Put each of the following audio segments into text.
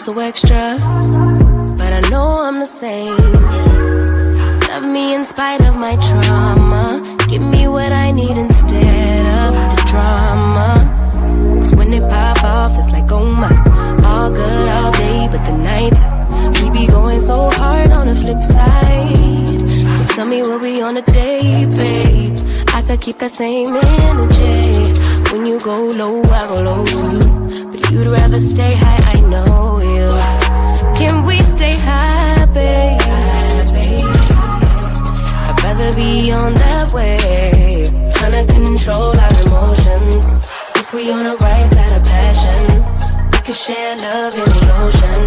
so extra, but I know I'm the same. Love me in spite of my trauma. Give me what I need instead of the drama. Cause when it pop off, it's like, oh my. All good all day, but the night we be going so hard on the flip side. So tell me what we on a day, babe. I could keep that same energy. When you go low, I go low too. But you'd rather stay high, I know you. Can we stay high, babe? I'd rather be on that wave. Tryna control our emotions. If we on the right side of passion, we could share love in the ocean.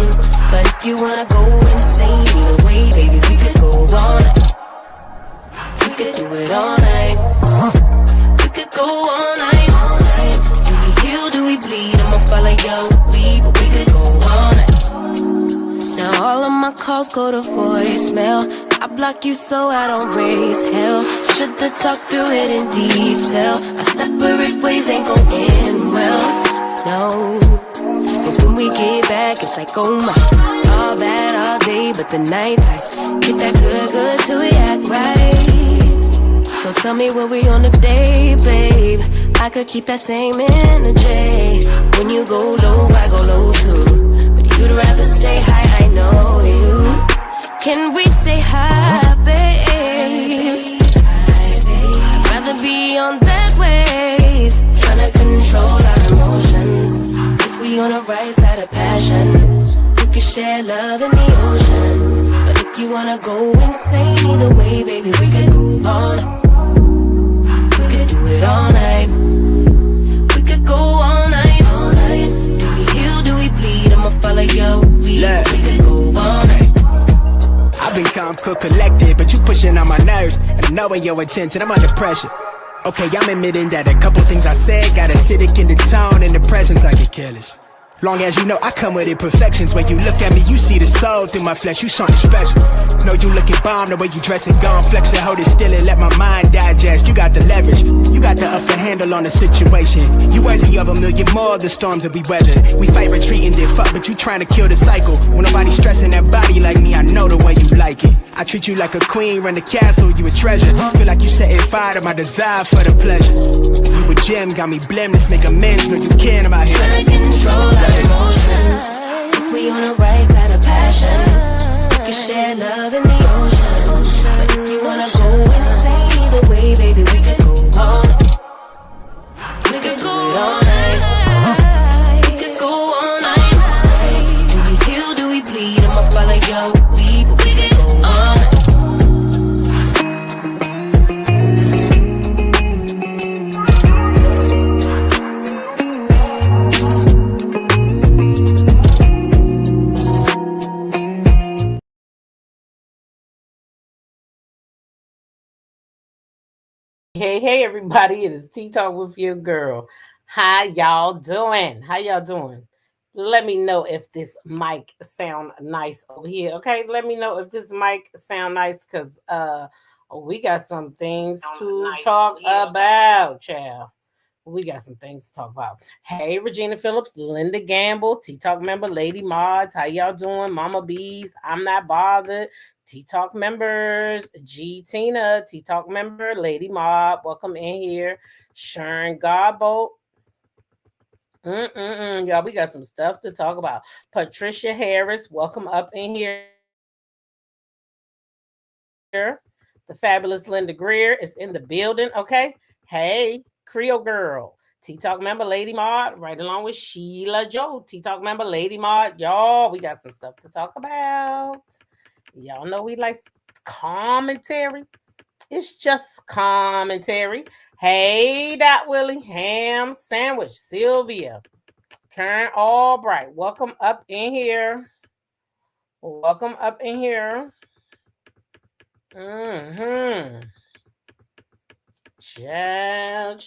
But if you wanna go insane either way, baby, we could go all night. We could do it all night. We could go all night, all night. Do we heal, do we bleed? I'ma follow your lead, but we could go all night. Now all of my calls go to voicemail. I block you so I don't raise hell. Should've talked through it in detail. Our separate ways ain't gon' end well, no. But when we get back, it's like, oh my. All bad all day, but the night I get that good till we act right. So tell me what we on today, babe. I could keep that same energy. When you go low, I go low too. But you'd rather stay high, I know you. Can we stay high, babe? I'd rather be on that wave. Tryna control our emotions. If we on the right side of passion, we could share love in the ocean. But if you wanna go insane either way, baby, we could move on. We could do it all night. We could go all night, all night. Do we heal, do we bleed? I'ma follow your lead. We could go all night. I've been calm, cool, collected, but you pushing on my nerves. And knowing your attention, I'm under pressure. Okay, I'm admitting that a couple things I said got acidic in the tone. In the presence, I get careless. Long as you know I come with imperfections. When you look at me, you see the soul through my flesh. You something special. Know you looking bomb, the way you dressing, gone flex and hold it still and let my mind digest. You got the leverage, you got the upper handle on the situation. You worthy of a million more of the storms that we weather. We fight retreating, then fuck, but you trying to kill the cycle. When nobody's stressing that body like me, I know the way you like it. I treat you like a queen, run the castle, you a treasure. Feel like you setting fire to my desire for the pleasure. You a gem, got me blameless, make amends, know you can, I'm out here trying to control our emotions. If we on the right side of passion, we can share love in the ocean. But if you wanna go insane either way, baby, we could go all night. We could go all night. We could go all night. Do we heal, do we bleed? I'ma follow your lead, but we could go all night. Hey, everybody. It is Tea Talk with your girl. How y'all doing? How y'all doing? Let me know if this mic sound nice over here. Okay, let me know if this mic sound nice because we got some things to talk about, child. We got some things to talk about. Hey, Regina Phillips, Linda Gamble, Tea Talk member, Lady Mods. How y'all doing? Mama Bees, I'm not bothered. Tea Talk members, G Tina, Tea Talk member, Lady Mob, welcome in here. Sharon Godbolt. Y'all, we got some stuff to talk about. Patricia Harris, welcome up in here. The fabulous Linda Greer is in the building. Okay. Hey, Creole Girl. Tea Talk member Lady Maud, right along with Sheila Joe. Tea Talk member Lady Maud. Y'all, we got some stuff to talk about. Y'all know we like commentary. It's just commentary. Hey, Dot Willie, Ham Sandwich, Sylvia, Karen Albright. Welcome up in here. Welcome up in here. Child.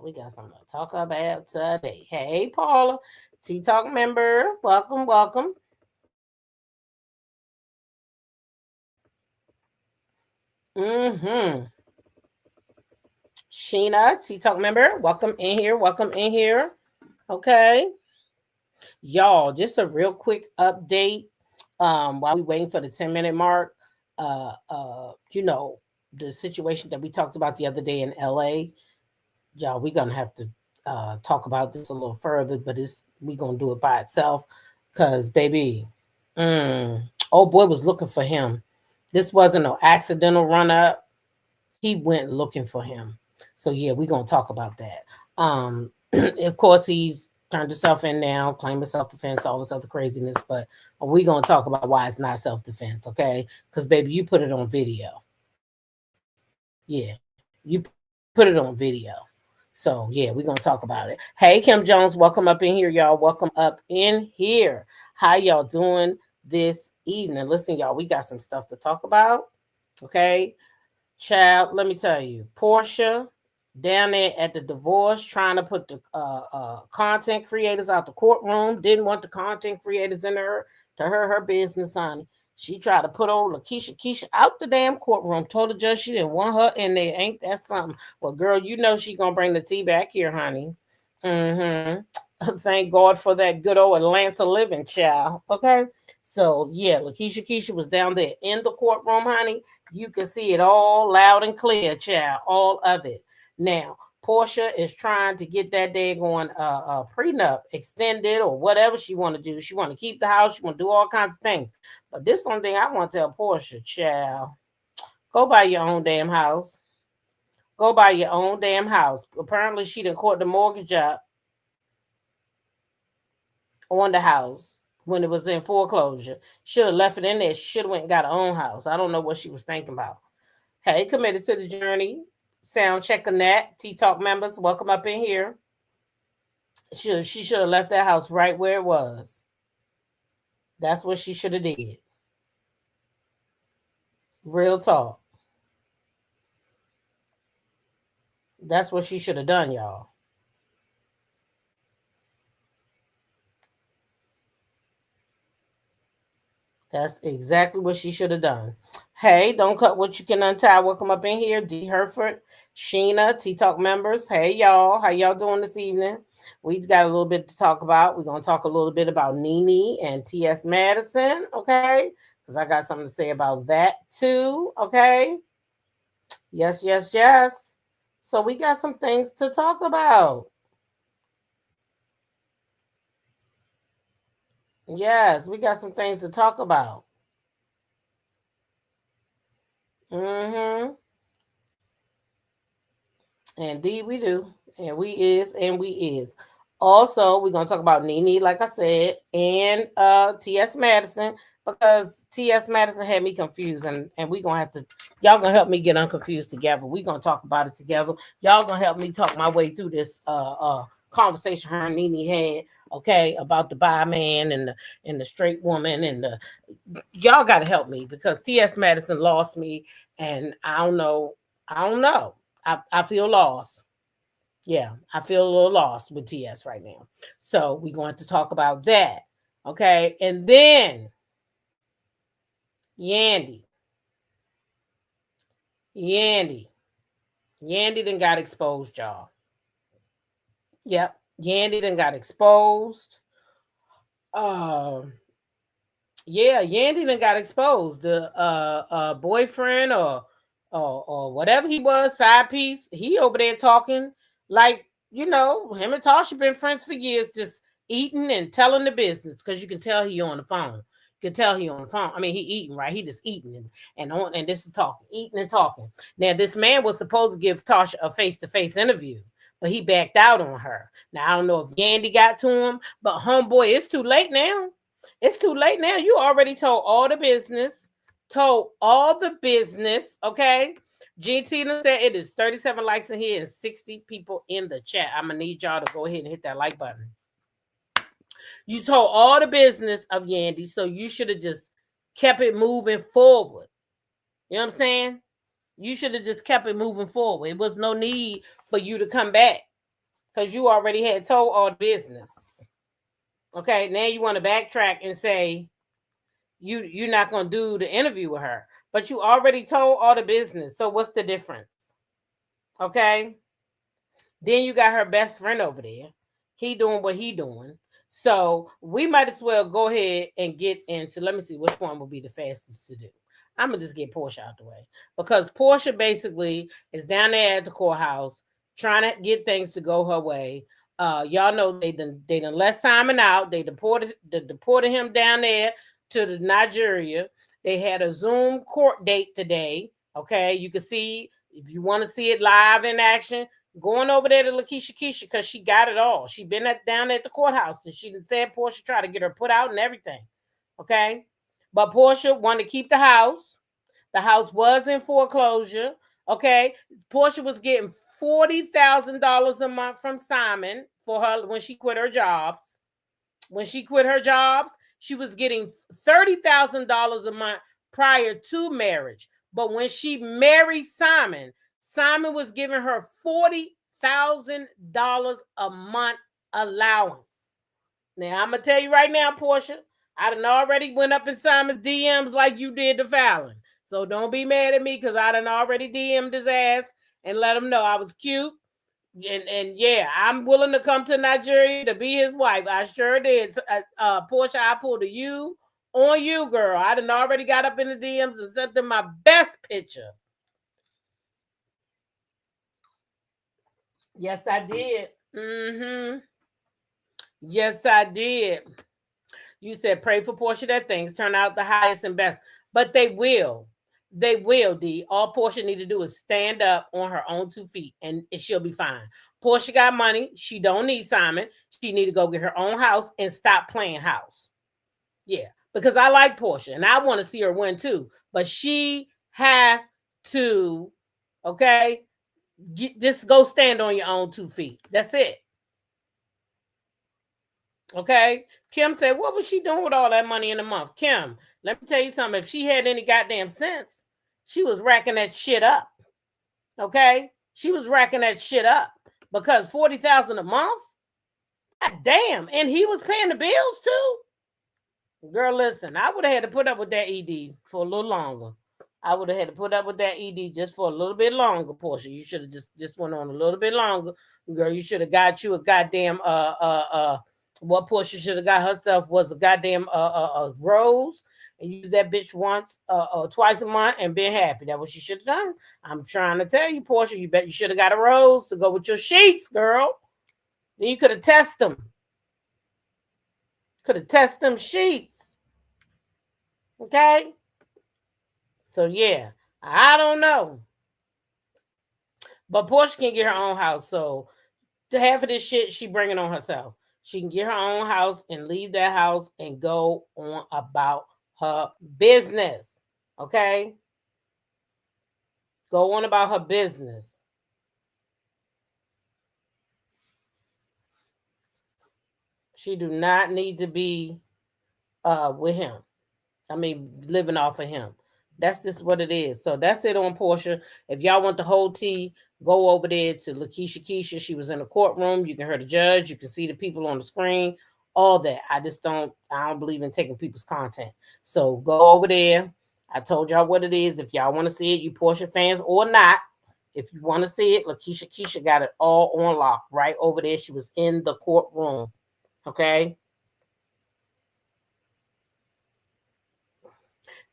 We got something to talk about today. Hey, Paula, Tea Talk member. Welcome. Sheena, Tea Talk member. Welcome in here. Okay. Y'all, just a real quick update. While we waiting for the 10-minute mark, you know, the situation that we talked about the other day in LA, y'all, we're gonna have to talk about this a little further, but it's we gonna do it by itself. Cause baby, old boy was looking for him. This wasn't no accidental run up. He went looking for him. So yeah, we're gonna talk about that. Of course he's turned himself in now, claiming self-defense, all this other craziness, but we're gonna talk about why it's not self-defense, okay? Because baby, you put it on video. Yeah, you put it on video. So yeah, we're gonna talk about it. Hey Kim Jones, welcome up in here, y'all. Welcome up in here. How y'all doing this evening? Listen, y'all, we got some stuff to talk about. Okay. Child, let me tell you, Porsha down there at the divorce trying to put the content creators out the courtroom. Didn't want the content creators in her to her business, honey. She tried to put old Keisha out the damn courtroom. Told the judge she didn't want her in there. Ain't that something? Well, girl, you know she gonna bring the tea back here, honey. Thank God for that good old Atlanta living, child. Okay. So yeah, Keisha was down there in the courtroom, honey. You can see it all loud and clear, child, all of it. Now, Porsha is trying to get that day going prenup extended or whatever she want to do. She want to keep the house. She want to do all kinds of things. But this one thing I want to tell Porsha, child, go buy your own damn house. Go buy your own damn house. Apparently, she done caught the mortgage up on the house when it was in foreclosure. Should have left it in there. She should have went and got her own house. I don't know what she was thinking about. Hey, committed to the journey. Sound checking that. T Talk members, welcome up in here. She should have left that house right where it was. That's what she should have did. Real talk. That's what she should have done, y'all. That's exactly what she should have done. Hey, don't cut what you can untie. Welcome up in here. D. Herford, Sheena, T Talk members. Hey, y'all. How y'all doing this evening? We've got a little bit to talk about. We're going to talk a little bit about Nene and TS Madison, okay? Because I got something to say about that too, okay? Yes, yes, yes. So we got some things to talk about. Yes, we got some things to talk about. Mm-hmm. Indeed, we do. And we is. Also, we're gonna talk about Nene, like I said, and TS Madison, because TS Madison had me confused, and we're gonna have to y'all gonna help me get unconfused together. We're gonna talk about it together. Y'all gonna help me talk my way through this conversation her and Nene had, okay, about the bi man and the straight woman and the y'all gotta help me because TS Madison lost me and I don't know. I don't know. I feel lost. Yeah, I feel a little lost with TS right now. So we're going to talk about that. Okay. And then Yandy. Yandy. Yandy then got exposed, y'all. Yep. Yandy then got exposed. Um, yeah, Yandy done got exposed. The boyfriend or whatever he was, side piece, he over there talking like, you know, him and Tasha been friends for years, just eating and telling the business because you can tell he on the phone. You can tell he on the phone. I mean, he eating, right? He just eating and this is talking, eating and talking. Now, this man was supposed to give Tasha a face-to-face interview, but he backed out on her. Now, I don't know if Yandy got to him, but homeboy, it's too late now. It's too late now. You already told all the business. Told all the business. Okay. GT said it is 37 likes in here and 60 people in the chat. I'm gonna need y'all to go ahead and hit that like button. You told all the business of Yandy, so you should have just kept it moving forward. You know what I'm saying? You should have just kept it moving forward. It was no need for you to come back because you already had told all the business. Okay, now you want to backtrack and say you're not gonna do the interview with her, but you already told all the business. So what's the difference? Okay. Then you got her best friend over there. He doing what he doing. So we might as well go ahead and get into, let me see which one will be the fastest to do. I'm gonna just get Porsha out the way because Porsha basically is down there at the courthouse trying to get things to go her way. Y'all know they done let Simon out. They deported him down there to the Nigeria. They had a Zoom court date today. Okay, you can see if you want to see it live in action. Going over there to Lakeisha Keisha because she got it all. She been down at the courthouse and she said Porsha tried to get her put out and everything. Okay, but Porsha wanted to keep the house. The house was in foreclosure. Okay, Porsha was getting $40,000 a month from Simon for her when she quit her jobs. When she quit her jobs, she was getting $30,000 a month prior to marriage. But when she married Simon, Simon was giving her $40,000 a month allowance. Now I'm gonna tell you right now, Porsha, I done already went up in Simon's DMs like you did to Fallon. So don't be mad at me because I done already DM'd his ass and let him know I was cute. And yeah, I'm willing to come to Nigeria to be his wife. I sure did. Porsha, I pulled a you on you, girl. I done already got up in the DMs and sent them my best picture. Yes, I did. Yes, I did. You said pray for Porsha that things turn out the highest and best. But they will. They will, D. All Porsha need to do is stand up on her own 2 feet and she'll be fine. Porsha got money. She don't need Simon. She need to go get her own house and stop playing house. Yeah. Because I like Porsha and I want to see her win too. But she has to, okay, just go stand on your own 2 feet. That's it. Okay. Kim said, what was she doing with all that money in a month? Kim, let me tell you something. If she had any goddamn sense, she was racking that shit up. Okay? She was racking that shit up because $40,000 a month? God damn. And he was paying the bills too? Girl, listen, I would have had to put up with that ED for a little longer. I would have had to put up with that ED just for a little bit longer, Porsha. You should have just went on a little bit longer. Girl, you should have got you a goddamn what Porsha should have got herself was a goddamn rose and use that bitch once twice a month and been happy. That's what she should have done. I'm trying to tell you, Porsha, you bet you should have got a rose to go with your sheets, girl. Then you could have tested them. Could have tested them sheets. Okay? So yeah, I don't know. But Porsha can get her own house. So the half of this shit she bringing on herself. She can get her own house and leave that house and go on about her business. Okay? Go on about her business. She do not need to be with him. I mean, living off of him. That's just what it is. So that's it on Porsha. If y'all want the whole tea, go over there to Lakeisha Keisha. She was in the courtroom. You can hear the judge. You can see the people on the screen. All that. I don't believe in taking people's content. So go over there. I told y'all what it is. If y'all want to see it, you Porsha fans or not, if you want to see it, Lakeisha Keisha got it all on lock right over there. She was in the courtroom. Okay?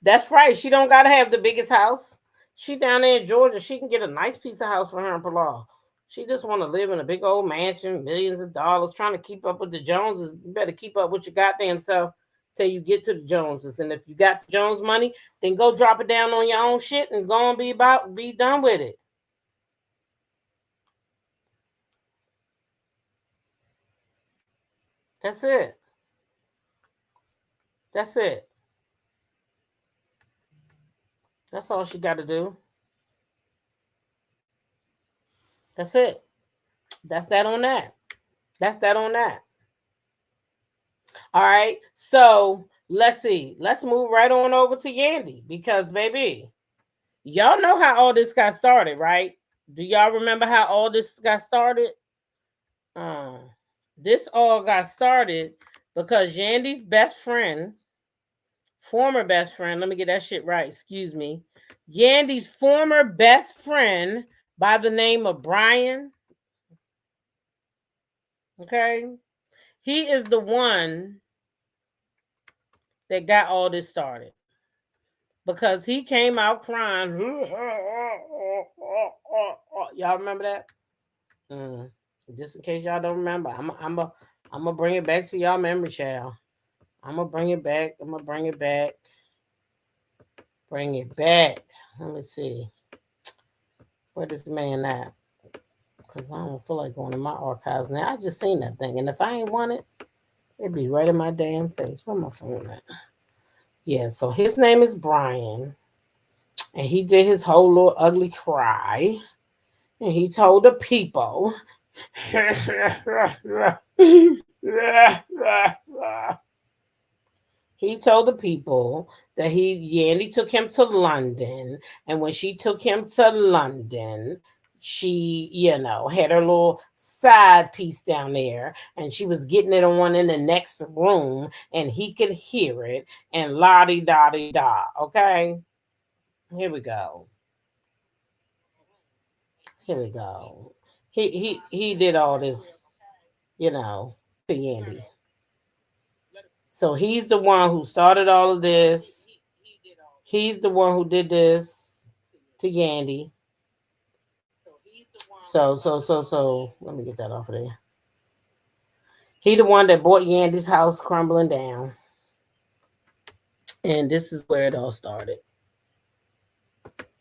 That's right. She don't gotta have the biggest house. She down there in Georgia. She can get a nice piece of house for her and Pilar. She just want to live in a big old mansion, millions of dollars, trying to keep up with the Joneses. You better keep up with your goddamn self till you get to the Joneses. And if you got the Jones money, then go drop it down on your own shit and go and be done with it. That's it. That's it. That's all she got to do. That's it. That's that on that. That's that on that. All right. So let's see. Let's move right on over to Yandy because, baby, y'all know how all this got started, right? Do y'all remember how all this got started? This all got started because Yandy's best friend, former best friend, let me get that shit right, excuse me. Yandy's former best friend by the name of Brian. Okay. He is the one that got all this started because he came out crying. Y'all remember that? Mm. Just in case y'all don't remember, I'm gonna bring it back to y'all memory, child. I'm gonna bring it back. I'm gonna bring it back. Bring it back. Let me see. Where this man at? Because I don't feel like going to my archives now. I just seen that thing, and if I ain't want it, it'd be right in my damn face. Where my phone at? Yeah. So his name is Brian, and he did his whole little ugly cry, and he told the people. He told the people that Yandy took him to London, and when she took him to London, she, had her little side piece down there, and she was getting it on in the next room, and he could hear it, and la di da di da. Okay, here we go. Here we go. He did all this, to Yandy. So he's the one who started all of this. He's the one who did this to Yandy. So. Let me get that off of there. He the one that bought Yandy's house crumbling down. And this is where it all started.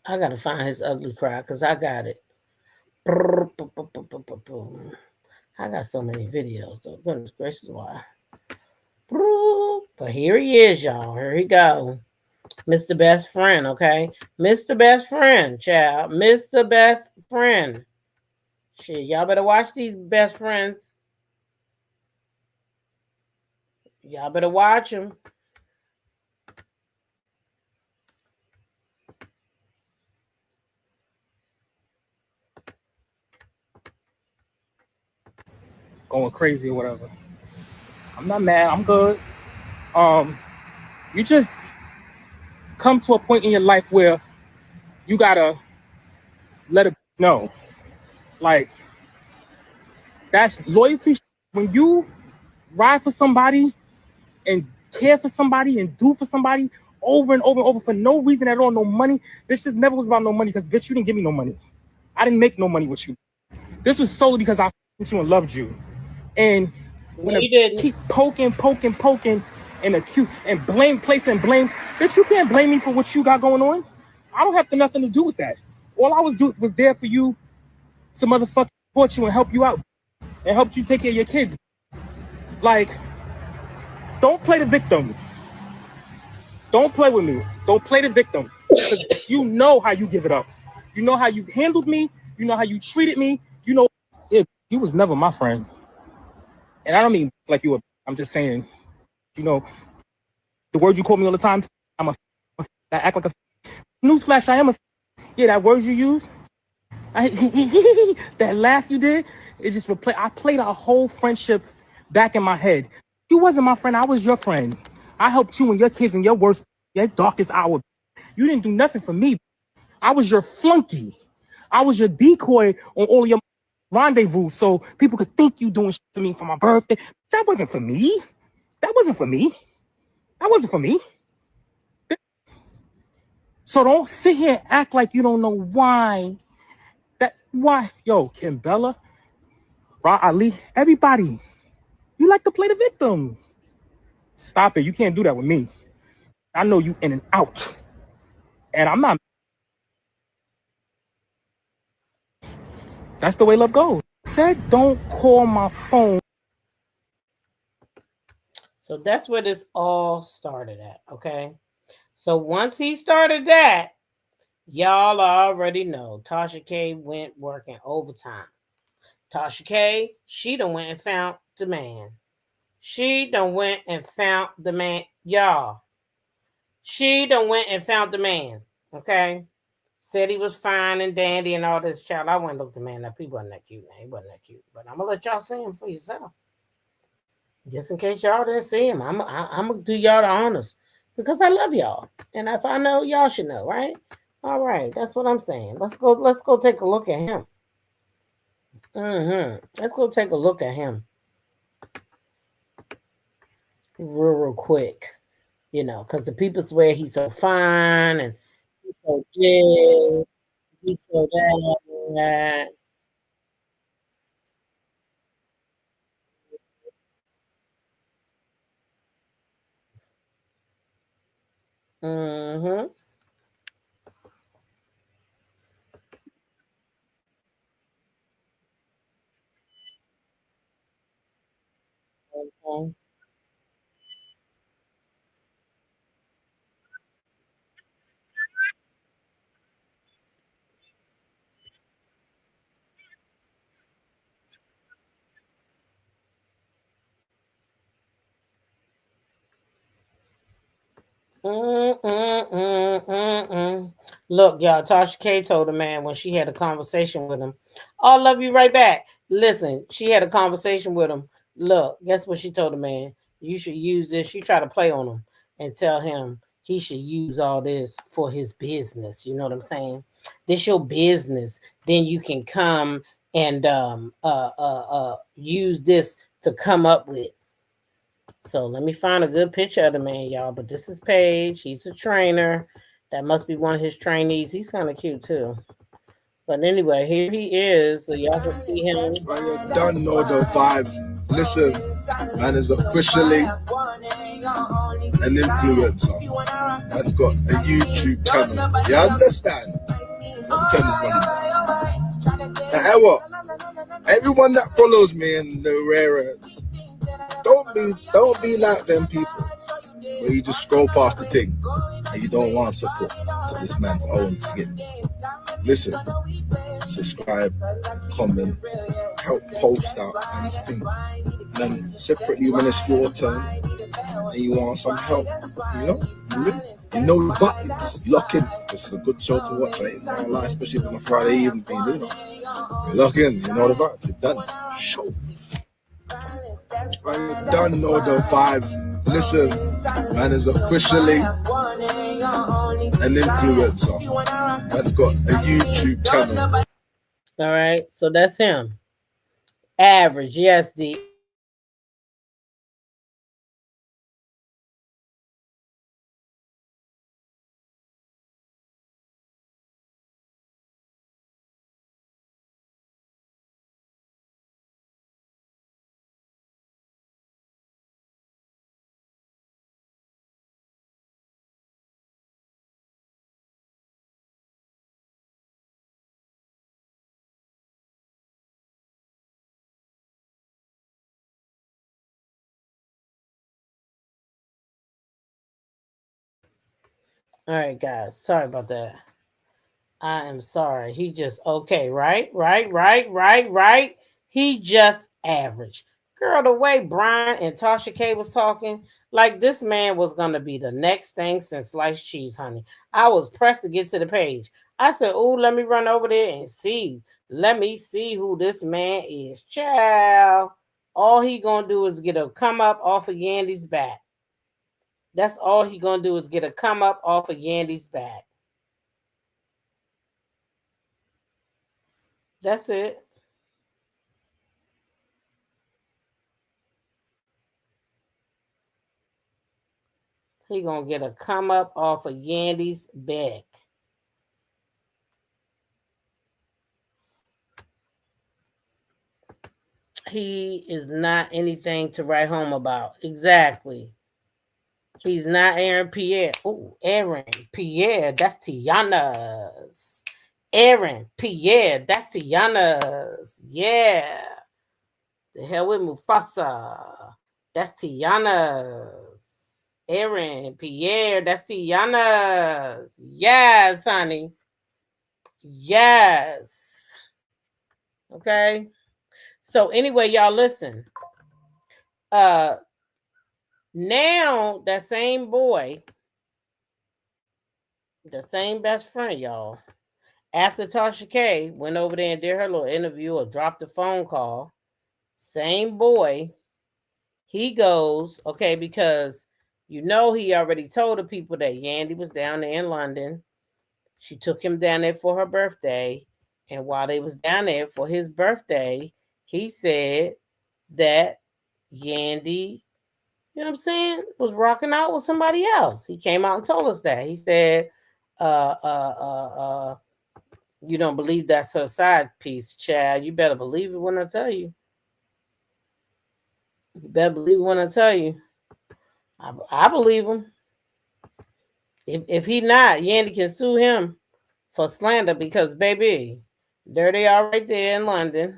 I gotta find his ugly cry because I got it. I got so many videos. So goodness gracious, why? But here he is, y'all. Here he go. Mr. Best Friend, okay? Mr. Best Friend, child. Mr. Best Friend. Shit, y'all better watch these best friends. Y'all better watch them. Going crazy or whatever. I'm not mad. I'm good. You just come to a point in your life where you gotta let it know. Like, that's loyalty. When you ride for somebody and care for somebody and do for somebody over and over and over for no reason at all, no money. This just never was about no money because, bitch, you didn't give me no money. I didn't make no money with you. This was solely because I with you and loved you. And when you didn't. Keep poking, and accuse and blame, bitch, you can't blame me for what you got going on. I don't have nothing to do with that. All I was there for you to motherfucking support you and help you out and help you take care of your kids. Like, don't play the victim. Don't play with me. Don't play the victim. Because you know how you give it up. You know how you handled me. You know how you treated me. You know, you was never my friend. And I don't mean like you were. I'm just saying, the word you call me all the time, I act like a newsflash. I am a. Yeah, that word you use, that laugh you did, it just replay. I played our whole friendship back in my head. You wasn't my friend. I was your friend. I helped you and your kids in your darkest hour. You didn't do nothing for me. I was your flunky. I was your decoy on all of your rendezvous so people could think you doing shit for me for my birthday. That wasn't for me. That wasn't for me. That wasn't for me. So don't sit here and act like you don't know why. Why? Yo, Kimbella, Ra Ali, everybody. You like to play the victim. Stop it. You can't do that with me. I know you in and out. And I'm not. That's the way love goes. Said don't call my phone. So that's where this all started at, okay? So once he started that, y'all already know Tasha K went working overtime. Tasha K, she done went and found the man. She done went and found the man. Y'all, she done went and found the man, okay? Said he was fine and dandy and all this. Child, I went and looked the man up. He wasn't that cute, man. He wasn't that cute. But I'm going to let y'all see him for yourself. Just in case y'all didn't see him, I'm going to do y'all the honors. Because I love y'all. And if I know, y'all should know, right? All right, that's what I'm saying. Let's go take a look at him. Let's go take a look at him. real quick, you know, because the people swear he's so fine and he's so big, he's so that. Mm-hmm. Mm. Look, y'all, Tasha K told a man when she had a conversation with him, I'll love you right back. Listen, she had a conversation with him. Look, guess what she told the man? You should use this. She tried to play on him and tell him he should use all this for his business. You know what I'm saying? This your business. Then you can come and use this to come up with. So let me find a good picture of the man, y'all. But this is Paige. He's a trainer. That must be one of his trainees. He's kind of cute too. But anyway, here he is. So y'all can see him. Man, you don't know the vibes. Listen, man is officially an influencer. Man's got a YouTube channel. You understand? I'm telling this money. Now, what? Everyone that follows me in the rares, don't be like them people where you just scroll past the thing and you don't want support because this man's own skin. Listen, subscribe, comment, help post out and this thing. And then separately when it's your turn and you want some help, you know the buttons. Lock in. This is a good show to watch. I ain't gonna lie, especially on a Friday evening thing, you know. You lock in, you know the vibes. You're done. Show. Man, you don't know the vibes. Listen, man is officially an influencer. Man's got a YouTube channel. All right. So that's him. Average. Yes, the all right, guys. Sorry about that. I am sorry. He just okay, right. He just average. Girl, the way Brian and Tasha K was talking, like this man was gonna be the next thing since sliced cheese, honey. I was pressed to get to the page. I said, "Oh, let me run over there and see. Let me see who this man is." Child, all he gonna do is get a come up off of Yandy's back. That's all he gonna do is get a come up off of Yandy's back. That's it. He gonna get a come up off of Yandy's back. He is not anything to write home about. Exactly. He's not Aaron Pierre. Oh, Aaron Pierre. That's Tiana's. Aaron Pierre. That's Tiana's. Yeah. The hell with Mufasa. That's Tiana's. Aaron Pierre. That's Tiana's. Yes, honey. Yes. Okay. So anyway, y'all listen. Uh Now that same boy, the same best friend, y'all, after Tasha K went over there and did her little interview or dropped a phone call, same boy, he goes, okay, because you know he already told the people that Yandy was down there in London. She took him down there for her birthday. And while they was down there for his birthday, he said that Yandy, you know what I'm saying, was rocking out with somebody else. He came out and told us that. He said, you don't believe that's her side piece, Chad. You better believe it when I tell you. You better believe it when I tell you. I believe him. If he not, Yandy can sue him for slander because, baby, there they are right there in London.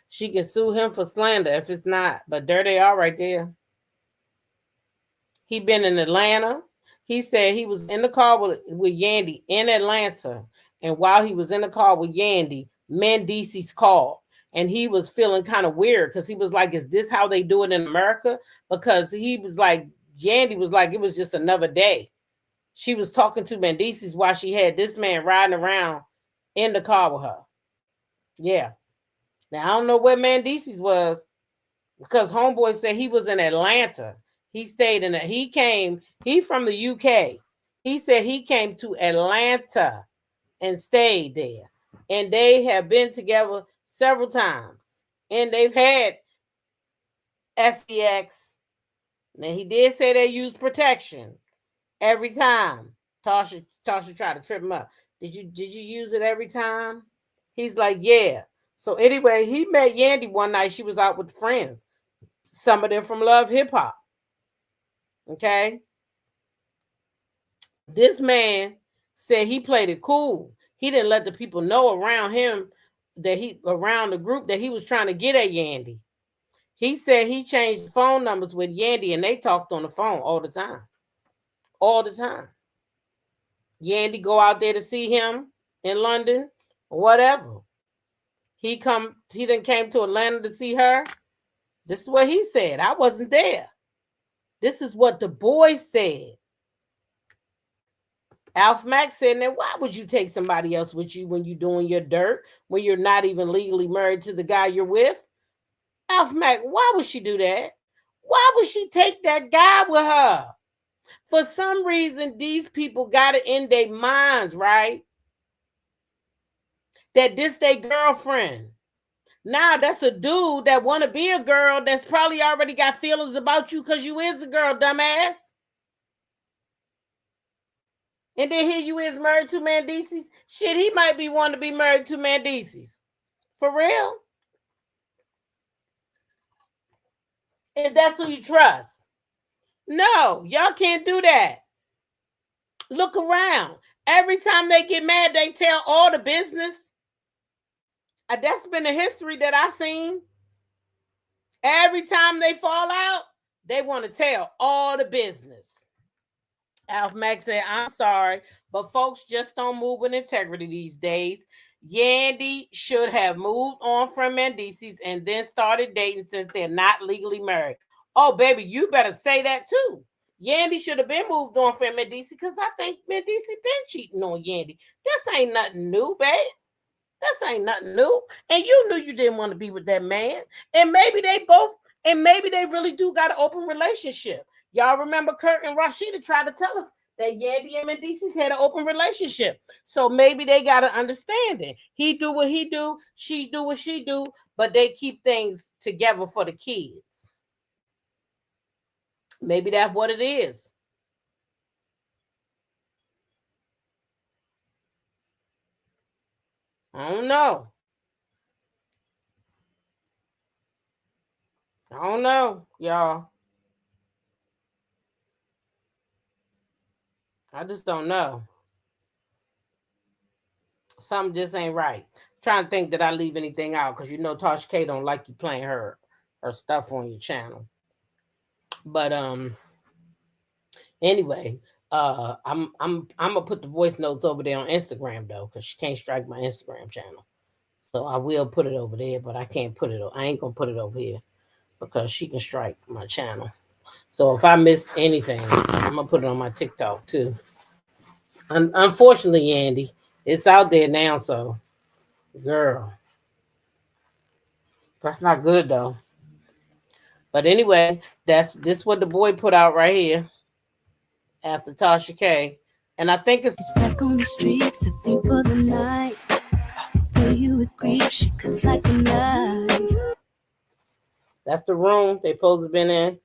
She can sue him for slander if it's not, but there they are right there. He been in Atlanta. He said he was in the car with Yandy in Atlanta, and while he was in the car with Yandy, Mendeecees called, and he was feeling kind of weird because he was like, "Is this how they do it in America?" Because he was like, Yandy was like, it was just another day. She was talking to Mendeecees while she had this man riding around in the car with her. Yeah. Now, I don't know where Mendeecees was because homeboy said he was in Atlanta. He stayed in it. He from the UK. He said he came to Atlanta and stayed there. And they have been together several times. And they've had sex. Now, he did say they use protection every time. Tasha tried to trip him up. Did you use it every time? He's like, yeah. So anyway, he met Yandy one night. She was out with friends. Some of them from Love Hip Hop. Okay. This man said he played it cool. He didn't let the people know around him around the group that he was trying to get at Yandy. He said he changed phone numbers with Yandy and they talked on the phone all the time. All the time. Yandy go out there to see him in London, whatever. He done came to Atlanta to see her. This is what he said. I wasn't there. This is what the boys said. Alf Mack said, now why would you take somebody else with you when you're doing your dirt, when you're not even legally married to the guy you're with? Alf Mack, why would she do that? Why would she take that guy with her? For some reason, these people got it in their minds, right? That this their girlfriend. Now that's a dude that want to be a girl that's probably already got feelings about you because you is a girl, dumbass. And then here you is married to Mendeecees. Shit, he might be wanting to be married to Mendeecees. For real. And that's who you trust. No, y'all can't do that. Look around. Every time they get mad, they tell all the business. That's been the history that I've seen. Every time they fall out, they want to tell all the business. Alf Mack said, I'm sorry, but folks just don't move with integrity these days. Yandy should have moved on from Mendeecees and then started dating since they're not legally married. Oh, baby, you better say that too. Yandy should have been moved on from Mendeecees because I think Mendeecees been cheating on Yandy. This ain't nothing new, babe. This ain't nothing new. And you knew you didn't want to be with that man. And maybe they really do got an open relationship. Y'all remember Kurt and Rashida tried to tell us that Yandy and Mendeecees had an open relationship. So maybe they got to understand it. He do what he do, she do what she do, but they keep things together for the kids. Maybe that's what it is. I don't know. I don't know, y'all. I just don't know. Something just ain't right. I'm trying to think that I leave anything out because you know Tasha K don't like you playing her stuff on your channel. But anyway, I'm gonna put the voice notes over there on Instagram though, because she can't strike my Instagram channel. So I will put it over there, but I can't put it. I ain't gonna put it over here because she can strike my channel. So if I missed anything, I'm gonna put it on my TikTok too. Unfortunately, Yandy, it's out there now. So, girl, that's not good though. But anyway, this what the boy put out right here after Tasha K. And I think it's back on the streets, a thing for the night. Fill you with grief, she cuts like a knife. That's the room they supposed to been in.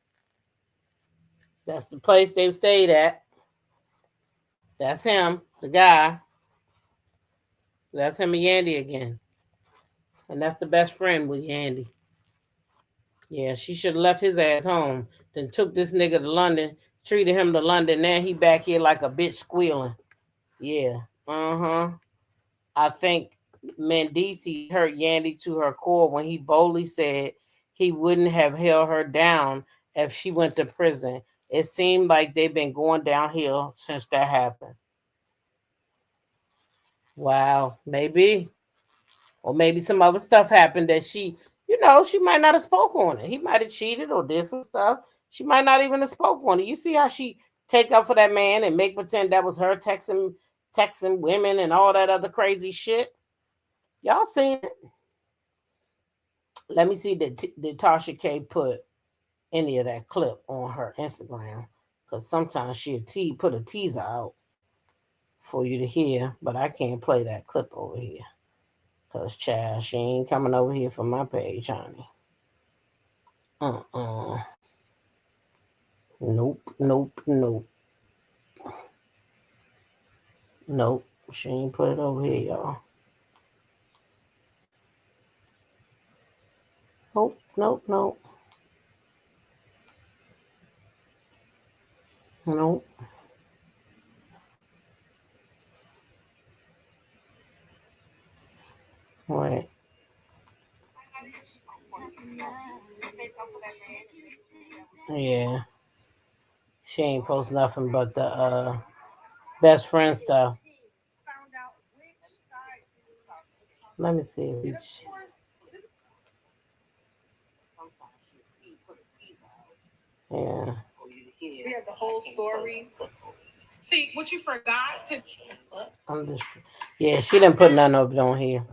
That's the place they stayed at. That's him, the guy. That's him and Yandy again. And that's the best friend with Yandy. Yeah, she should have left his ass home. Then took this nigga to London, treated him to London. Now he back here like a bitch squealing. Yeah. Uh-huh. I think Mendici hurt Yandy to her core when he boldly said he wouldn't have held her down if she went to prison. It seemed like they've been going downhill since that happened. Wow, maybe. Or maybe some other stuff happened that she might not have spoke on it. He might have cheated or did some stuff. She might not even have spoke on it. You see how she take up for that man and make pretend that was her texting women and all that other crazy shit. Y'all seen it? Let me see did Tasha K put any of that clip on her Instagram. Because sometimes she'll put a teaser out for you to hear, but I can't play that clip over here. Because, child, she ain't coming over here for my page, honey. Uh-uh. Nope, nope, nope. Nope. She ain't put it over here, y'all. Nope, nope, nope. Nope. Right. Yeah. She ain't post nothing but the best friend stuff. Let me see. Yeah. We have the whole story. See, what you forgot to. I'm just, yeah, she didn't put nothing over on here.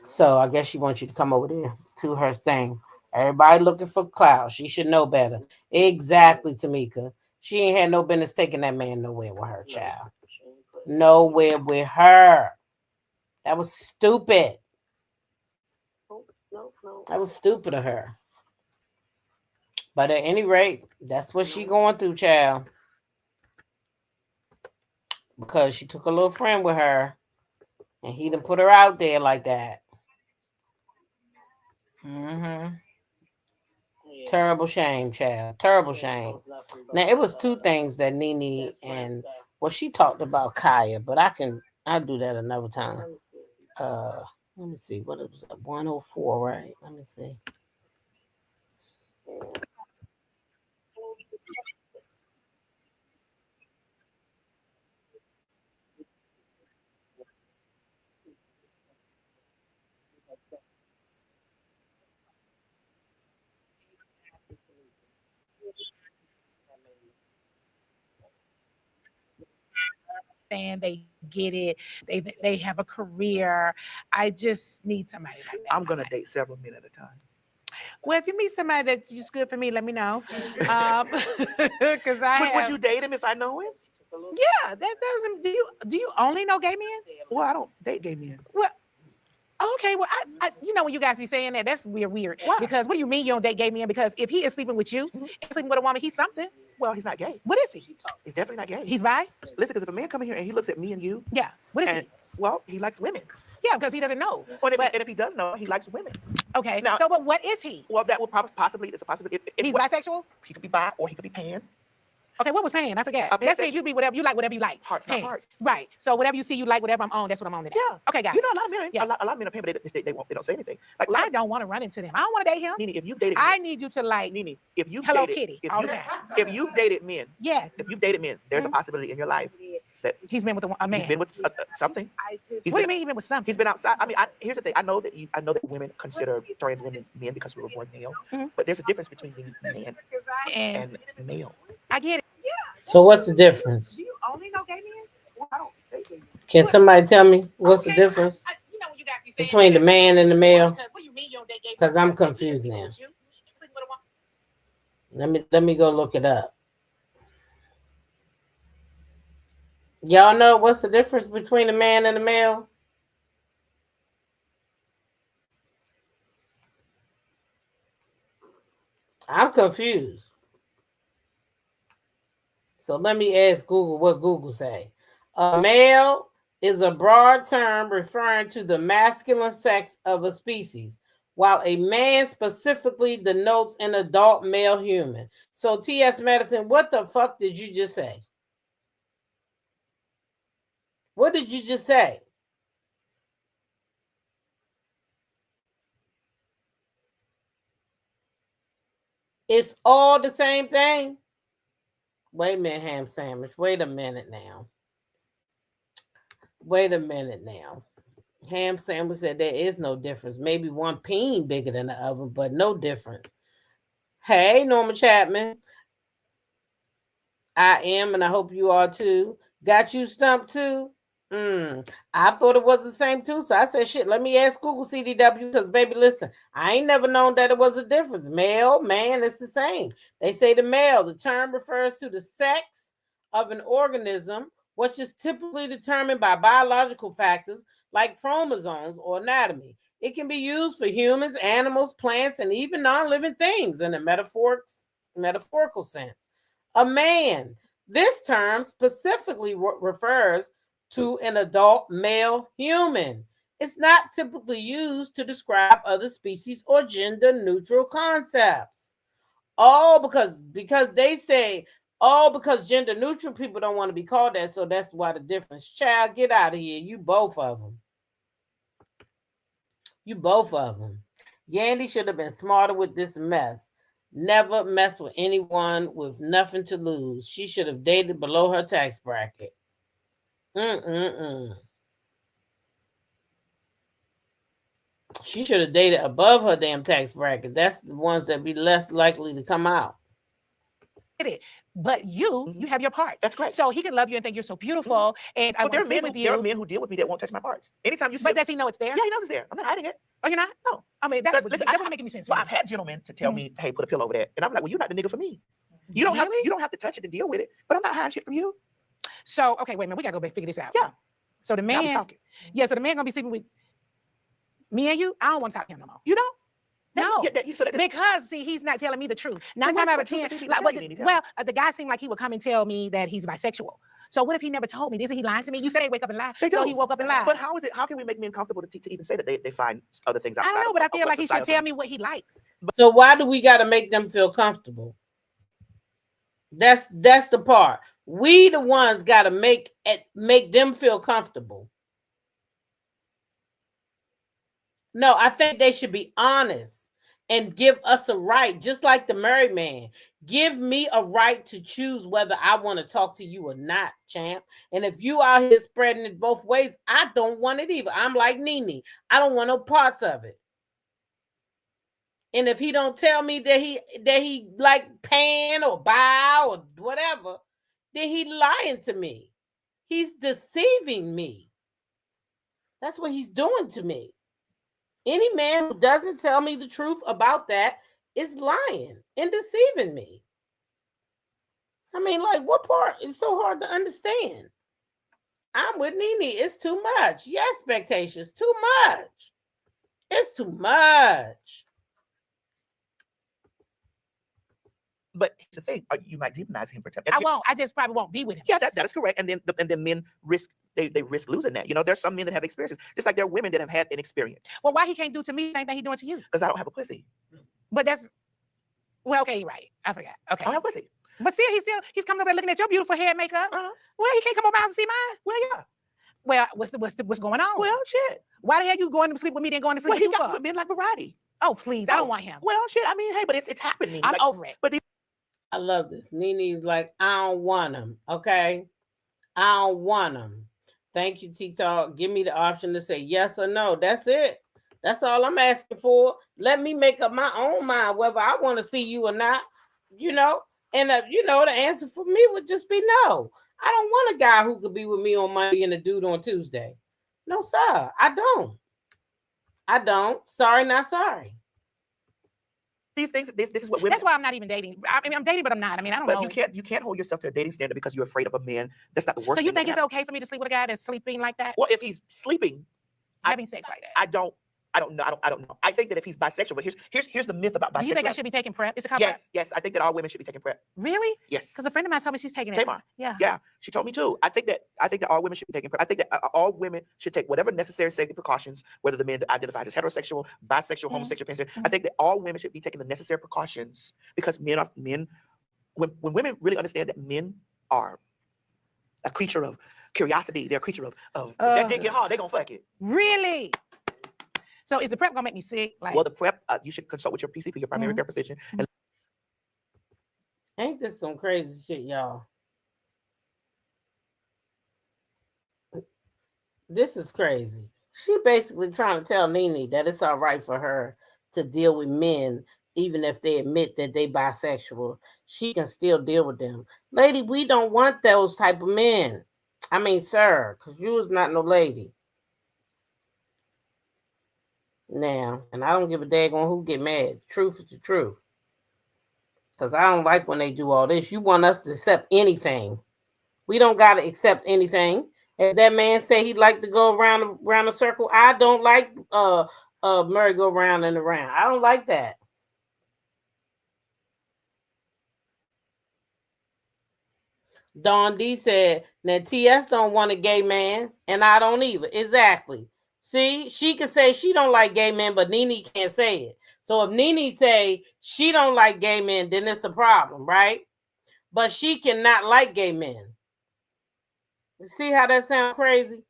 So I guess she wants you to come over there to her thing. Everybody looking for clout. She should know better. Exactly, Tamika. She ain't had no business taking that man nowhere with her child. Nowhere with her. That was stupid. That was stupid of her. But at any rate, that's what she going through, child. Because she took a little friend with her and he done put her out there like that. Mm-hmm. Terrible shame, child. Terrible shame. Now it was two things that Nene and she talked about Kaya, but I'll do that another time. Uh Let me see. What it was 104, right? Let me see. They get it. They have a career. I just need somebody like that. I'm gonna date several men at a time. Well, if you meet somebody that's just good for me, let me know. Because Would you date him if I know him? Yeah, that doesn't. Do you only know gay men? Well, I don't date gay men. Well, okay. Well, when you guys be saying that, that's weird. Why? Because what do you mean you don't date gay men? Because if he is sleeping with you, Mhm. and sleeping with a woman, he's something. Well, he's not gay. What is he? He's definitely not gay. He's bi? Listen, because if a man come in here and he looks at me and you, Yeah. What is and he? well, he likes women. Yeah, because he doesn't know. Well, But- and if he does know, he likes women. Okay. Now- So, but what is he? Well, that would possibly it's a possibility. He's bisexual? He could be bi or he could be pan. Okay, what was pan? I forget. That's means you be whatever you like, whatever you like. Heart's not Pan. heart. Right. So whatever you see you like, whatever I'm on, that's what I'm on today. Yeah. Okay, guys. You know, a lot of men, Yeah. a lot of men are pan, but they don't say anything. Like I don't want to run into them. I don't want to date him. Nene, if you've dated, I need you to like Nene, if you've Hello dated, Kitty if all you the time. if you've dated men, Yes. if you've dated men, there's a possibility in your life that He's been with a man. he's been with something. What do you mean he's been with something? He's been outside. I mean, here's the thing. I know that women consider trans women men because we were born male, but there's a difference between man and and male. I get it. So what's the difference? Do you only know gay men? Well, I don't date gay men. Can somebody tell me what's the difference When you guys be saying between the man and the male? Because what do you mean you don't date gay men? Because I'm confused now. Let me go look it up. Y'all know what's the difference between the man and the male? I'm confused. So let me ask Google what Google say. A male is a broad term referring to the masculine sex of a species, while a man specifically denotes an adult male human. So TS Madison, what the fuck did you just say? What did you just say? It's all the same thing. Wait a minute, ham sandwich. Wait a minute now. Ham sandwich said there is no difference. Maybe one peen bigger than the other, but no difference. Hey, Norma Chapman. I am, and I hope you are too. Got you stumped too? I thought it was the same too. So I said, shit, let me ask Google CDW because, baby, listen, I ain't never known that it was a difference. Male, man, it's the same. They say the male, the term refers to the sex of an organism, which is typically determined by biological factors like chromosomes or anatomy. It can be used for humans, animals, plants, and even non-living things in a metaphorical sense. A man. This term specifically refers to an adult male human. It's not typically used to describe other species or gender-neutral concepts. All because they say, because gender-neutral people don't want to be called that, so that's why the difference. Child, get out of here. You both of them. Yandy should have been smarter with this mess. Never mess with anyone with nothing to lose. She should have dated below her tax bracket. She should have dated above her damn tax bracket. That's the ones that be less likely to come out. But you have your parts. That's great. So he can love you and think you're so beautiful. And I want to sit with you. There are men who deal with me that won't touch my parts. Anytime you see. But does he know it's there? Yeah, he knows it's there. I'm not hiding it. Oh, you're not? No. I mean, that Listen, wouldn't make any sense. Well, I've had gentlemen to tell me, hey, put a pillow over there. And I'm like, well, you're not the nigga for me. You don't have to touch it and deal with it. But I'm not hiding shit from you. So, okay, wait a minute. We got to go back and figure this out. Yeah. So the man. So the man going to be sleeping with me and you. I don't want to talk to him no more. You don't? No, because see, he's not telling me the truth. 9 times out of 10, the guy seemed like he would come and tell me that he's bisexual. So what if he never told me? Isn't he lying to me? You said they wake up and lie. So he woke up and lied. But how is it? How can we make men comfortable to even say that they find other things outside? I don't know, but I feel like he should tell me what he likes. So why do we got to make them feel comfortable? That's the part. We the ones got to make them feel comfortable. No, I think they should be honest and give us a right, just like the married man. Give me a right to choose whether I want to talk to you or not, champ. And if you out here spreading it both ways, I don't want it either. I'm like Nene. I don't want no parts of it. And if he don't tell me that he like pan or bow or whatever, then he lying to me. He's deceiving me. That's what he's doing to me. Any man who doesn't tell me the truth about that is lying and deceiving me. I mean, like, what part is so hard to understand? I'm with Nene. It's too much. Yeah, expectations. Too much. It's too much. But here's the thing: you might demonize him for telling. I won't. I just probably won't be with him. Yeah, that is correct. And then men risk. They risk losing that. You know, there's some men that have experiences, just like there are women that have had an experience. Well, why he can't do to me the same thing he doing to you? Because I don't have a pussy. But that's okay. You're right. I forgot. Okay. I don't have a pussy. But still, he's coming over there looking at your beautiful hair and makeup. Well, he can't come over my house and see mine. Well, yeah. Well, what's going on? Well, shit. Why the hell you going to sleep with me then going to sleep with you? Well, he got men like variety. Oh, please. I don't want him. Well, shit. I mean, hey, but it's happening. I'm over it. But I love this. Nene's like, I don't want him. Okay. I don't want him. Thank you, T-Talk. Give me the option to say yes or no. That's it. That's all I'm asking for. Let me make up my own mind whether I want to see you or not, you know. And, the answer for me would just be no. I don't want a guy who could be with me on Monday and a dude on Tuesday. No, sir. I don't. Sorry, not sorry. These things, this is what women. That's why I'm not even dating. I mean, I'm dating, but I'm not. I mean, I don't know. But you can't hold yourself to a dating standard because you're afraid of a man. That's not the worst. So you think it's okay for me to sleep with a guy that's sleeping like that? Well, if he's sleeping, having sex like that, I don't I don't know. I don't know. I think that if he's bisexual, but here's the myth about bisexual. Do you think I should be taking PrEP? It's a PrEP. Yes. I think that all women should be taking PrEP. Really? Yes. Because a friend of mine told me she's taking it. Tamar. Yeah. Yeah. She told me too. I think that all women should be taking PrEP. I think that all women should take whatever necessary safety precautions, whether the man identifies as heterosexual, bisexual, homosexual, pansexual. I think that all women should be taking the necessary precautions because men. When women really understand that men are a creature of curiosity, they're a creature of if that dick get hard, they're gonna fuck it. Really? So is the PrEP gonna make me sick? Like, well, the PrEP, you should consult with your PCP, your primary care physician. And ain't this some crazy shit, y'all? This is crazy. She basically trying to tell Nene that it's all right for her to deal with men, even if they admit that they bisexual. She can still deal with them. Lady, we don't want those type of men. I mean, sir, because you was not no lady. Now, and I don't give a daggone who get mad. Truth is the truth. Because I don't like when they do all this. You want us to accept anything. We don't got to accept anything. If that man say he'd like to go around a circle, I don't like merry-go-round and around. I don't like that. Dawn D said, now TS don't want a gay man, and I don't either. Exactly. See, she can say she don't like gay men, but Nene can't say it. So if Nene say she don't like gay men, then it's a problem, right? But she cannot like gay men. See how that sound crazy?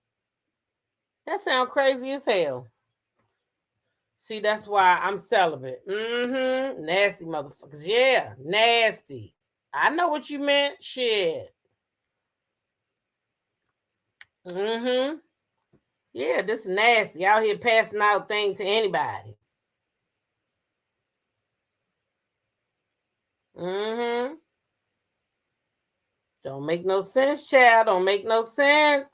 That sound crazy as hell. See, that's why I'm celibate. Nasty motherfuckers. Yeah, nasty. I know what you meant. Shit. Yeah, this is nasty. Out here passing out things to anybody. Don't make no sense, child. Don't make no sense.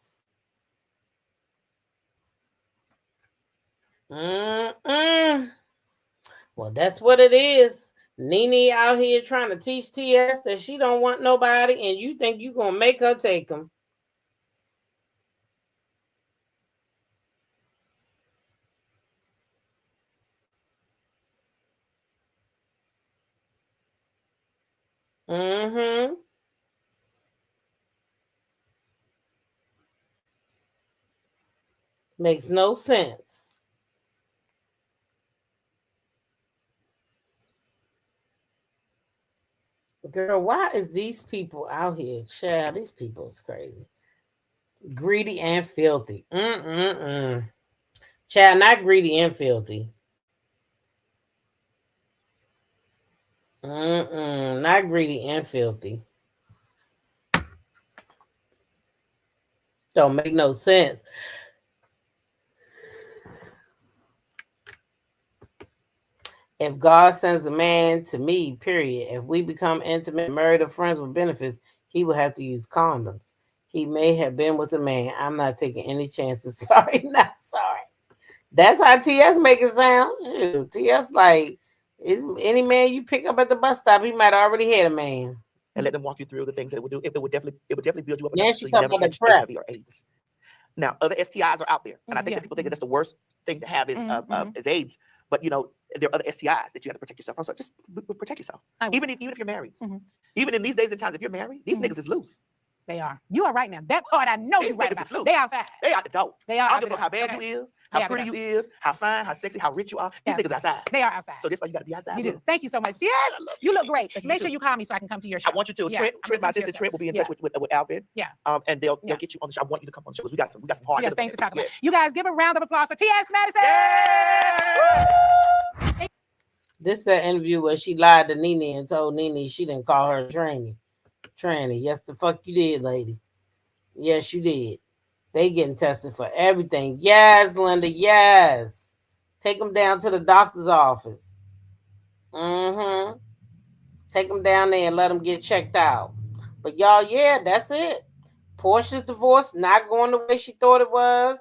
Well, that's what it is. Nene out here trying to teach TS that she don't want nobody, and you think you gonna make her take them. Makes no sense. Girl, why is these people out here? Child, these people is crazy. Greedy and filthy. Child, not greedy and filthy. Not greedy and filthy. Don't make no sense. If God sends a man to me, period, if we become intimate, married, or friends with benefits, he will have to use condoms. He may have been with a man. I'm not taking any chances. Sorry, not sorry. That's how TS make it sound. Shoot, TS like, any man you pick up at the bus stop, he might already had a man. And let them walk you through the things that it would do. It would definitely build you up. Yeah, So you never catch HIV or AIDS. Now, other STIs are out there, and I think that people think that that's the worst thing to have is AIDS. But you know, there are other STIs that you have to protect yourself from. So just protect yourself. Even if you're married. Even in these days and times, if you're married, these niggas is loose. They are. You are right now. That part I know you're right about. They outside. They out the door. They are. I don't give a fuck how bad you is, how pretty you is, how fine, how sexy, how rich you are. These niggas outside. They are outside. So that's why you got to be outside. You do. Thank you so much. Yes, you look great. Make sure you call me so I can come to your show. I want you to. Trent, my assistant Trent, will be in touch with Alvin. Yeah. And they'll get you on the show. I want you to come on the show because we got some hard. Yes, things to talk about. You guys give a round of applause for TS Madison. This is that interview where she lied to Nene and told Nene she didn't call her tranny. Yes, the fuck you did, lady. Yes, you did. They getting tested for everything. Yes, Linda, yes. Take them down to the doctor's office. Take them down there and let them get checked out. But y'all, yeah, that's it. Porsha's divorce not going the way she thought it was.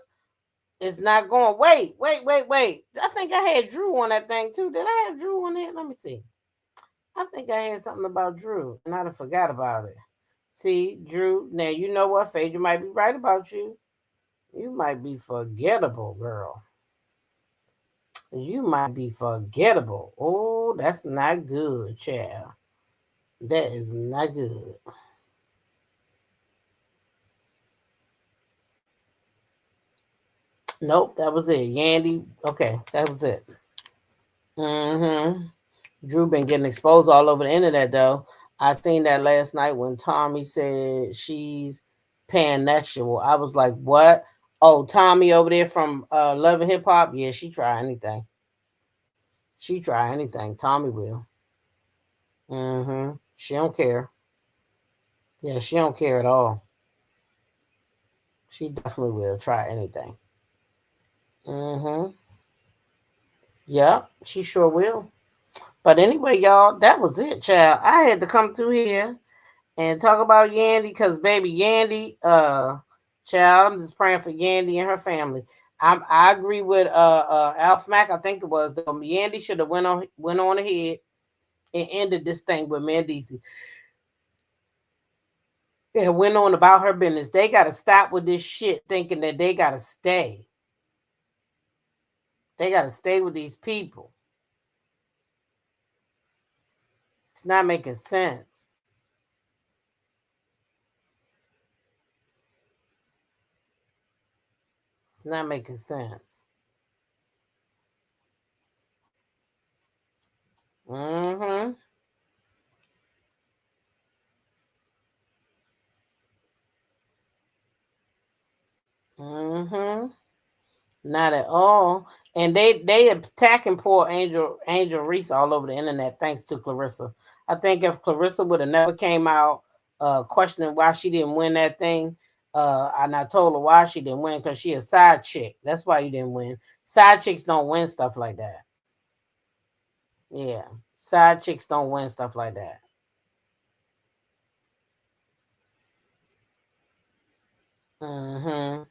It's not going. Wait. I think I had Drew on that thing too. Did I have Drew on it? Let me see. I think I had something about Drew, and I forgot about it. See, Drew, now you know what, Phaedra might be right about you. You might be forgettable, girl. You might be forgettable. Oh, that's not good, child. That is not good. Nope, that was it. Yandy. Okay, that was it. Mm-hmm. Drew been getting exposed all over the internet though. I seen that last night when Tommy said she's pansexual. I was like, what? Oh, Tommy over there from Love and Hip Hop? Yeah, she try anything. She try anything. Tommy will. Mm-hmm. She don't care. Yeah, she don't care at all. She definitely will try anything. Mm-hmm. Yeah, she sure will. But anyway, y'all, that was it, child. I had to come through here and talk about Yandy because baby Yandy, child, I'm just praying for Yandy and her family. I agree with Alf Mack, I think it was though. Yandy should have went on ahead and ended this thing with Mendeecees and went on about her business. They gotta stop with this shit thinking that they gotta stay. They gotta stay with these people. It's not making sense. It's not making sense. Mm-hmm. Mm-hmm. Not at all. And they attacking poor Angel Reese all over the internet thanks to Clarissa. I think if Clarissa would have never came out questioning why she didn't win that thing, and I told her why she didn't win because she a side chick. That's why you didn't win. Side chicks don't win stuff like that. Yeah. Side chicks don't win stuff like that. Mm-hmm.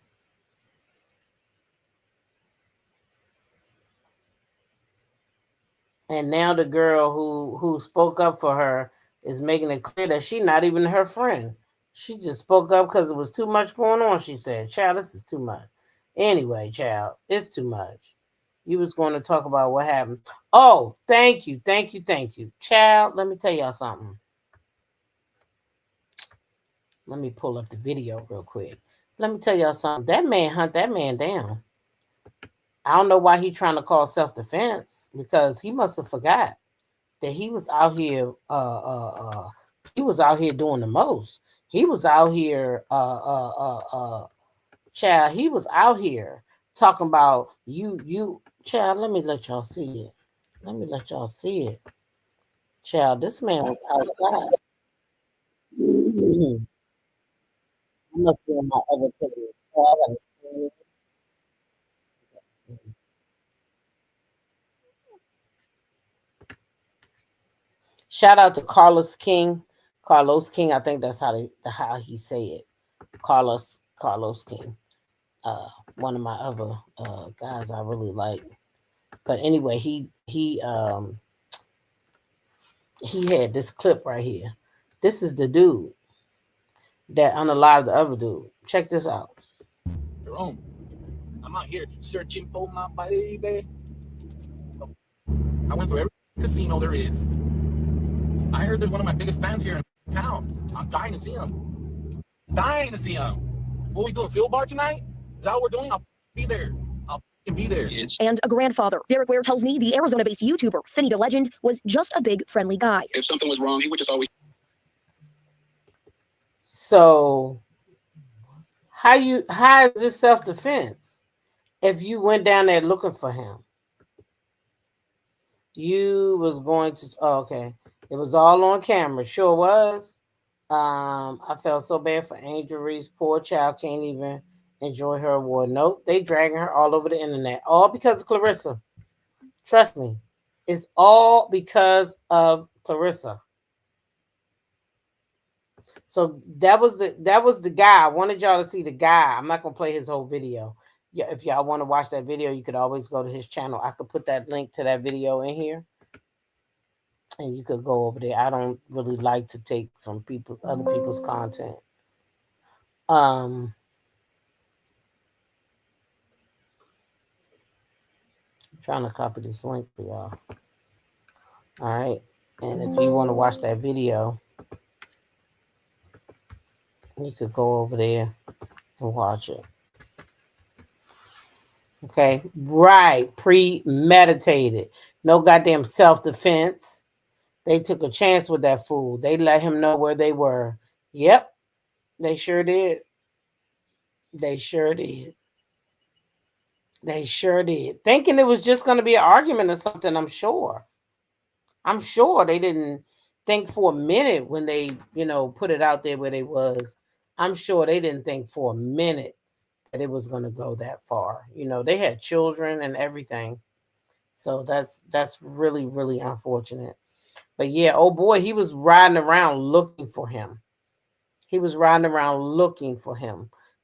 And now the girl who spoke up for her is making it clear that she's not even her friend. She just spoke up because it was too much going on. She said, "Child, this is too much." Anyway, child, it's too much. You was going to talk about what happened. Oh, thank you, thank you, thank you, child. Let me tell y'all something. Let me pull up the video real quick. Let me tell y'all something. That man hunt that man down. I don't know why he trying to call self defense because he must have forgot that he was out here he was out here doing the most. He was out here child, he was out here talking about you child, let me let y'all see it. Let me let y'all see it. Child, this man was outside. I must be in my other picture. Oh, I gotta see it. Shout out to Carlos King. Carlos King, I think that's how he say it. Carlos King. One of my other guys I really like. But anyway, he had this clip right here. This is the dude that unalived the other dude. Check this out. Jerome, I'm out here searching for my baby. I went through every casino there is. I heard there's one of my biggest fans here in town. I'm dying to see him. Dying to see him. What we doing? Field bar tonight? Is that what we're doing? I'll be there. I'll be there. And a grandfather. Derek Ware tells me the Arizona-based YouTuber, Finny the Legend, was just a big friendly guy. If something was wrong, he would just always. So how is this self-defense if you went down there looking for him? You was going to okay. It was all on camera. Sure was. I felt so bad for Angel Reese. Poor child can't even enjoy her award. Nope, they dragging her all over the internet. All because of Clarissa. Trust me. It's all because of Clarissa. So that was the guy. I wanted y'all to see the guy. I'm not gonna play his whole video. Yeah, if y'all want to watch that video, you could always go to his channel. I could put that link to that video in here. And you could go over there. I don't really like to take from other people's content. trying to copy this link for y'all. All right. And if you want to watch that video, you could go over there and watch it. Okay. Right. Premeditated. No goddamn self-defense. They took a chance with that fool. They let him know where they were. Yep. They sure did. They sure did. They sure did. Thinking it was just going to be an argument or something, I'm sure. I'm sure they didn't think for a minute when they, put it out there where they was. I'm sure they didn't think for a minute that it was going to go that far. They had children and everything. So that's really, really unfortunate. But yeah, oh boy, he was riding around looking for him.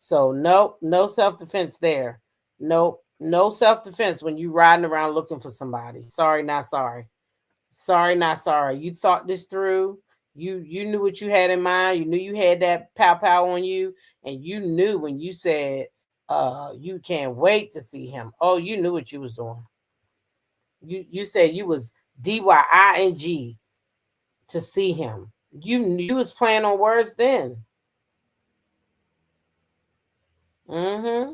So nope, no self-defense there. Nope, no self-defense when you riding around looking for somebody. Sorry, not sorry. Sorry, not sorry. You thought this through. You knew what you had in mind. You knew you had that pow on you, and you knew when you said you can't wait to see him. Oh, you knew what you was doing. You said you was DYING to see him. You was playing on words then. Mm-hmm.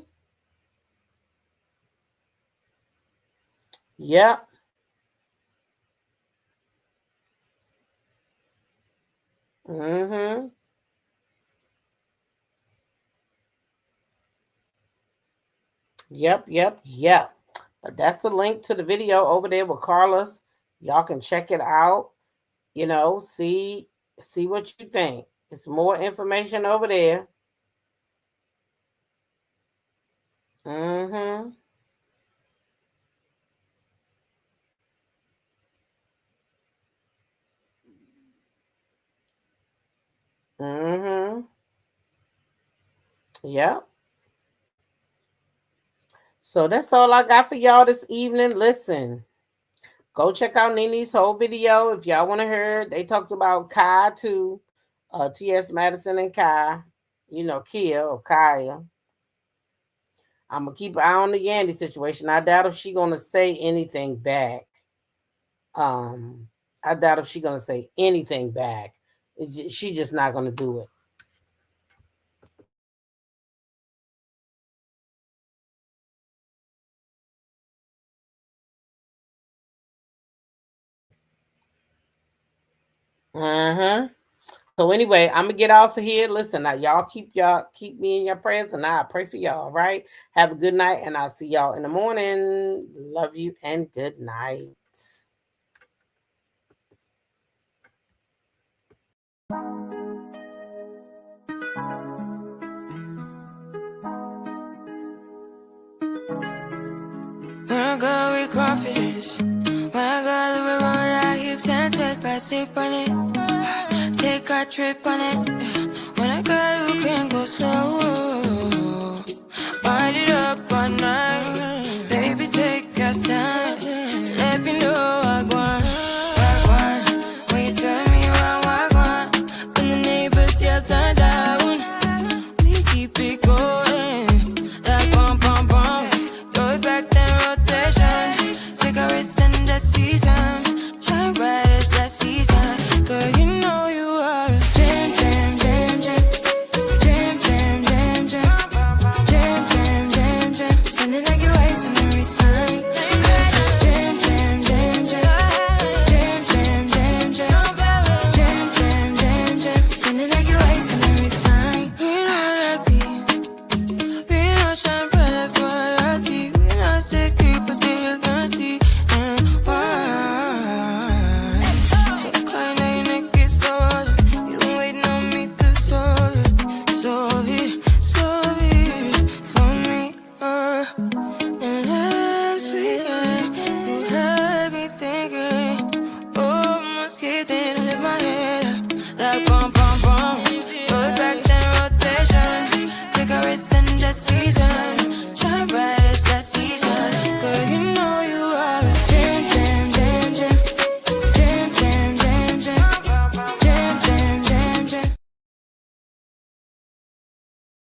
Yep. Mm-hmm. Yep. But that's the link to the video over there with Carlos. Y'all can check it out. See what you think. It's more information over there. Mm-hmm. Mm-hmm. Yep. So that's all I got for y'all this evening. Listen, go check out Nene's whole video if y'all want to hear. They talked about Kai too, TS Madison and Kai, Kia or Kaya. I'm gonna keep an eye on the Yandy situation. I doubt if she's gonna say anything back. I doubt if she's gonna say anything back. She's just not gonna do it. So anyway, I'm gonna get off of here. Listen, now y'all keep me in your prayers, and I pray for y'all. Right? Have a good night, and I'll see y'all in the morning. Love you and good night. When I go with confidence, when I go we roll our hips and take back sip on it, take a trip on it. When I go, we can go slow, wind it up all night.